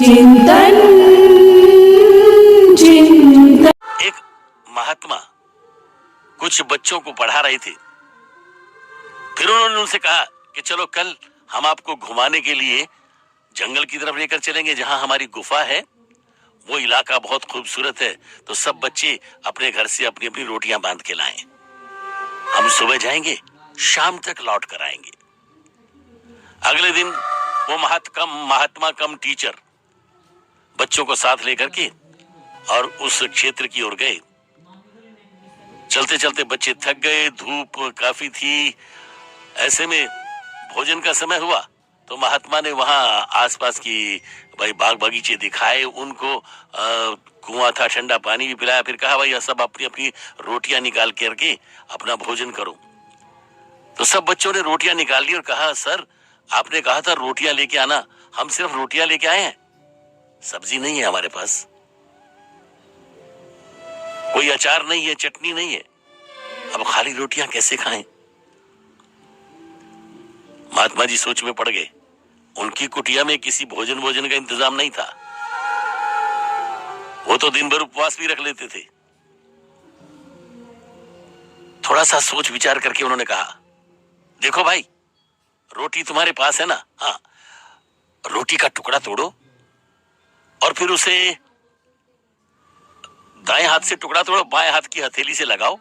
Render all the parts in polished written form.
चिंतन चिंतन। एक महात्मा कुछ बच्चों को पढ़ा रहे थे। फिर उन्होंने उनसे कहा कि चलो कल हम आपको घुमाने के लिए जंगल की तरफ लेकर चलेंगे, जहां हमारी गुफा है। वो इलाका बहुत खूबसूरत है, तो सब बच्चे अपने घर से अपनी अपनी रोटियां बांध के लाएं। हम सुबह जाएंगे, शाम तक लौट कर आएंगे। अगले दिन वो महात्मा कम टीचर बच्चों को साथ लेकर के और उस क्षेत्र की ओर गए। चलते चलते बच्चे थक गए, धूप काफी थी। ऐसे में भोजन का समय हुआ तो महात्मा ने वहां आसपास की बाग बगीचे दिखाए उनको, कुआं था, ठंडा पानी भी पिलाया। फिर कहा भाई सब अपनी अपनी रोटियां निकाल करके अपना भोजन करो। तो सब बच्चों ने रोटियां निकाल ली और कहा सर आपने कहा था रोटियां लेके आना, हम सिर्फ रोटियां लेके आए हैं, सब्जी नहीं है हमारे पास, कोई अचार नहीं है, चटनी नहीं है, अब खाली रोटियां कैसे खाएं। महात्मा जी सोच में पड़ गए। उनकी कुटिया में किसी भोजन का इंतजाम नहीं था। वो तो दिन भर उपवास भी रख लेते थे। थोड़ा सा सोच विचार करके उन्होंने कहा देखो भाई, रोटी तुम्हारे पास है ना, हाँ, रोटी का टुकड़ा तोड़ो और फिर उसे दाएं हाथ से टुकड़ा तोड़ो, बाएं हाथ की हथेली से लगाओ।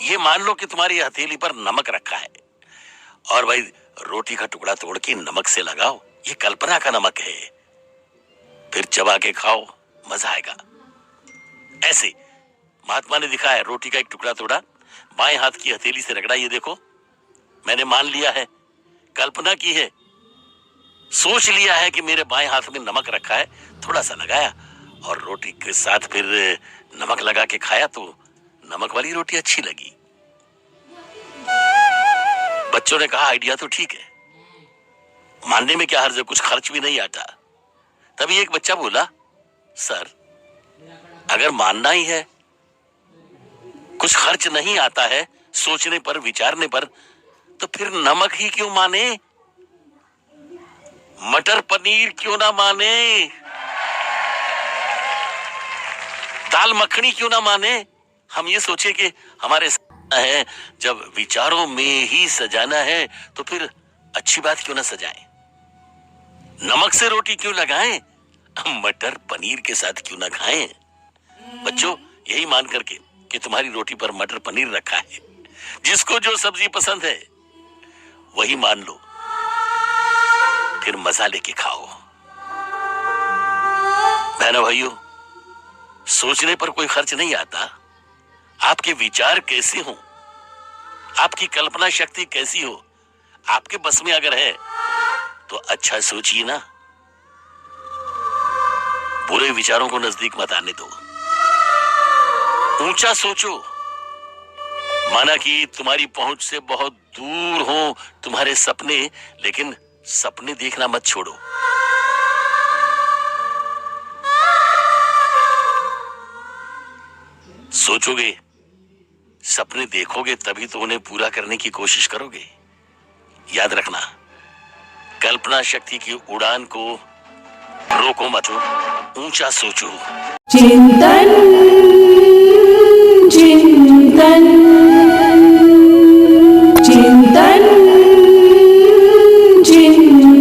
ये मान लो कि तुम्हारी हथेली पर नमक रखा है और भाई रोटी का टुकड़ा तोड़ के नमक से लगाओ, ये कल्पना का नमक है, फिर चबा के खाओ, मजा आएगा। ऐसे महात्मा ने दिखाया, रोटी का एक टुकड़ा तोड़ा, बाएं हाथ की हथेली से रगड़ा, ये देखो मैंने मान लिया है, कल्पना की है, सोच लिया है कि मेरे बाएं हाथ में नमक रखा है, थोड़ा सा लगाया और रोटी के साथ फिर नमक लगा के खाया तो नमक वाली रोटी अच्छी लगी। बच्चों ने कहा आइडिया तो ठीक है, मानने में क्या हर्ज है, कुछ खर्च भी नहीं आता। तभी एक बच्चा बोला सर अगर मानना ही है, कुछ खर्च नहीं आता है सोचने पर विचारने पर, तो फिर नमक ही क्यों माने, मटर पनीर क्यों ना माने, दाल मखनी क्यों ना माने। हम ये सोचे कि हमारे है, जब विचारों में ही सजाना है तो फिर अच्छी बात क्यों ना सजाएं, नमक से रोटी क्यों लगाएं, मटर पनीर के साथ क्यों ना खाएं। बच्चों यही मान करके कि तुम्हारी रोटी पर मटर पनीर रखा है, जिसको जो सब्जी पसंद है वही मान लो, फिर मजा लेके खाओ। बहनों भाइयों, सोचने पर कोई खर्च नहीं आता। आपके विचार कैसे हो, आपकी कल्पना शक्ति कैसी हो, आपके बस में अगर है तो अच्छा सोचिए ना, बुरे विचारों को नजदीक मत आने दो, ऊंचा सोचो। माना कि तुम्हारी पहुंच से बहुत दूर हो तुम्हारे सपने, लेकिन सपने देखना मत छोड़ो। सोचोगे, सपने देखोगे तभी तो उन्हें पूरा करने की कोशिश करोगे। याद रखना, कल्पना शक्ति की उड़ान को रोको मत, ऊंचा सोचो। चिंतन